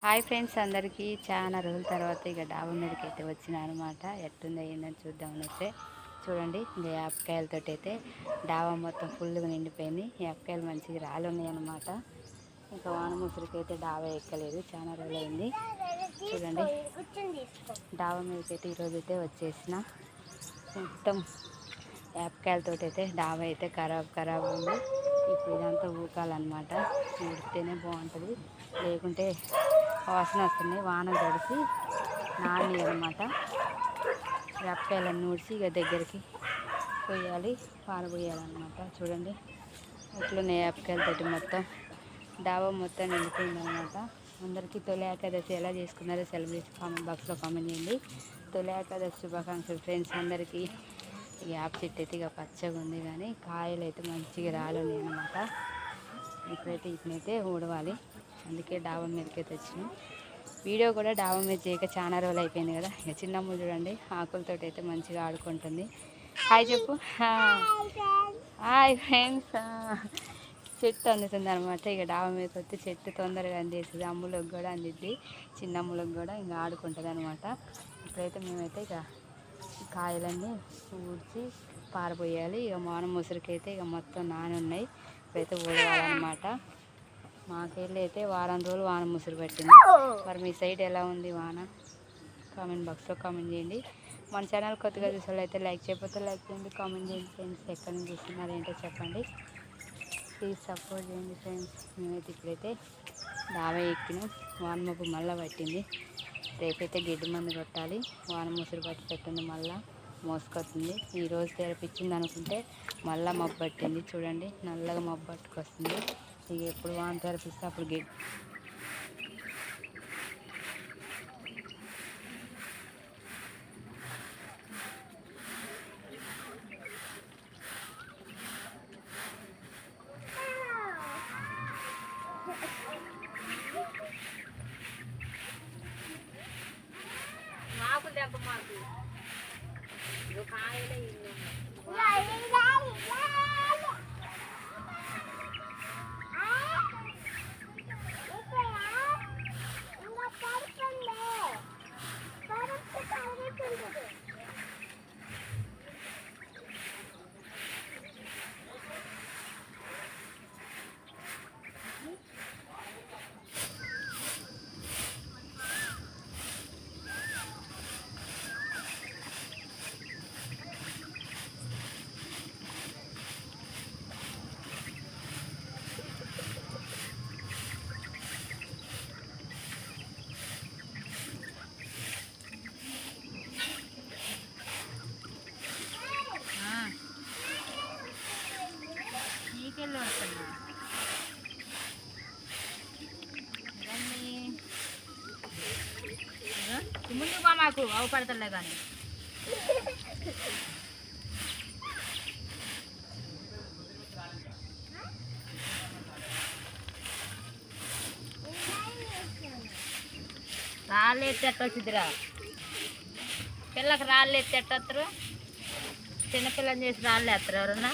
Hi friends, అందరికీ చాలా రోజుల తర్వాత ఇక డాబా మీదకి అయితే వచ్చినా అనమాట. ఎట్టుందో ఏందని చూద్దామని అయితే చూడండి. ఇంకా యాపకాయలతో అయితే డాబా మొత్తం ఫుల్గా నిండిపోయింది. యాపకాయలు మంచిగా రాలున్నాయి అనమాట. ఇంకా వాన ముసురుకి అయితే డాబా ఎక్కలేదు, చాలా రోజులైంది. చూడండి, డాబా మీదకి అయితే ఈరోజు అయితే వచ్చేసిన. మొత్తం యాపకాయలతో అయితే డాబా అయితే ఖరాబ్ ఉంది. ఇప్పుడు ఇదంతా ఊకాలన్నమాట. ఊడితేనే బాగుంటుంది, లేకుంటే వాసన వస్తున్నాయి. వాన తడిసి నాని అనమాట. వేపకాయలన్నీ ఊడ్చి ఇక దగ్గరికి పోయాలి, పారబోయాలన్నమాట. చూడండి ఎట్లున్నాయి వేపకాయలతోటి మొత్తం డాబా మొత్తం నిండిపోయిందనమాట. అందరికీ తొలి ఏకాదశి ఎలా చేసుకున్నారో సెలబ్రేషన్ కామెంట్ బాక్స్లో కామెంట్ చేయండి. తొలి ఏకాదశి శుభాకాంక్షలు ఫ్రెండ్స్ అందరికీ. ఈ యాప్ చెట్టు అయితే ఇక పచ్చగా ఉంది, కానీ కాయలు అయితే మంచిగా రాలున్నాయి అనమాట. ఇప్పుడైతే ఊడవాలి, అందుకే డాబా మీదకి అయితే వచ్చినాం. వీడియో కూడా డాబా మీద చేయక చాలా రోజులు అయిపోయింది కదా. ఇక చిన్నమ్మ చూడండి ఆకులతో అయితే మంచిగా ఆడుకుంటుంది. హాయ్ చెప్పు. Hi friends. చెట్టు అందుతుంది అనమాట. ఇక డాబా మీద వస్తే చెట్టు తొందరగా అందేస్తుంది. అమ్ములకు కూడా అందిద్ది, చిన్నమ్మలకు కూడా ఇంకా ఆడుకుంటుంది అనమాట. ఇప్పుడైతే మేమైతే ఇక కాయలన్నీ ఊడ్చి పారబోయాలి. ఇక వాన ముసురుకైతే ఇక మొత్తం నాని ఉన్నాయి. ఇప్పుడైతే ఊడవాలన్నమాట. మాకెళ్ళి అయితే వారం రోజులు వాన ముసురు పెట్టింది. మరి మీ సైడ్ ఎలా ఉంది వాన? కామెంట్ బాక్స్లో కామెంట్ చేయండి. మన ఛానల్ కొత్తగా చూసే అయితే లైక్ చేయకపోతే లైక్ చేయండి, కామెంట్ చేయండి ఫ్రెండ్స్. ఎక్కడి నుంచి చూస్తున్నారు ఏంటో చెప్పండి, ప్లీజ్ సపోర్ట్ చేయండి ఫ్రెండ్స్. మేమైతే ఇప్పుడైతే డాబా ఎక్కినాం. వాన మబ్బు మళ్ళీ పట్టింది. రేపైతే గిడ్డు మందు కొట్టాలి. వాన ముసురు పట్టేటట్టుంది, మళ్ళీ మోసుకొస్తుంది. ఈరోజు తెరపించింది అనుకుంటే మళ్ళీ మబ్బు పట్టింది. చూడండి నల్లగా మబ్బు పట్టుకొస్తుంది. ఇక ఎప్పుడు వాన తెరపిస్తే అప్పుడు గిడ్డు ముందు మాకు అవపడతలే కానీ రాళ్ళు ఎత్తెట్ట వచ్చిద్దిరా. పిల్లకి రాళ్ళు ఎత్తెట్టరు, చిన్నపిల్లని చేసి రాళ్ళు ఎత్తరు ఎవరన్నా.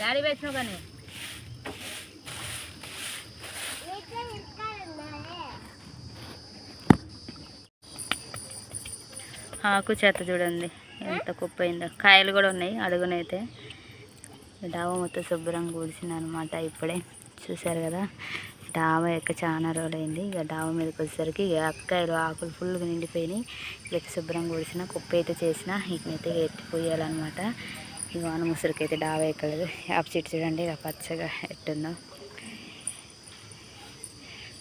గాడి వేసినావు కానీ ఆకు చెత్త చూడండి ఎంత కుప్పైందో. కాయలు కూడా ఉన్నాయి అడుగునైతే. డాబా మొత్తం శుభ్రంగా కూడిసింది అనమాట. ఇప్పుడే చూసారు కదా, డాబా ఎక్క చాలా రోజులైంది. ఇక డాబా మీదకి వచ్చేసరికి అక్కలు ఆకులు ఫుల్గా నిండిపోయినాయి. ఇక శుభ్రంగా కూడిసిన కుప్ప అయితే చేసిన ఇకనైతే ఎత్తిపోయాలన్నమాట. ఇక వాన ముసురుకి అయితే డాబా ఎక్కలేదు. యాప చెట్టు చూడండి ఇక పచ్చగా ఎట్టుందో.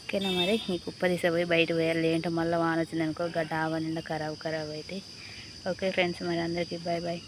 ఓకేనా, మరి ఈ కుప్ప తీసిపోయి బయట పోయాలి. ఏంటో మళ్ళీ వాన వచ్చిందనుకో డాబా నిండా ఖరాబ్ అయితే. ఓకే ఫ్రెండ్స్, మరి అందరికీ బాయ్ బాయ్.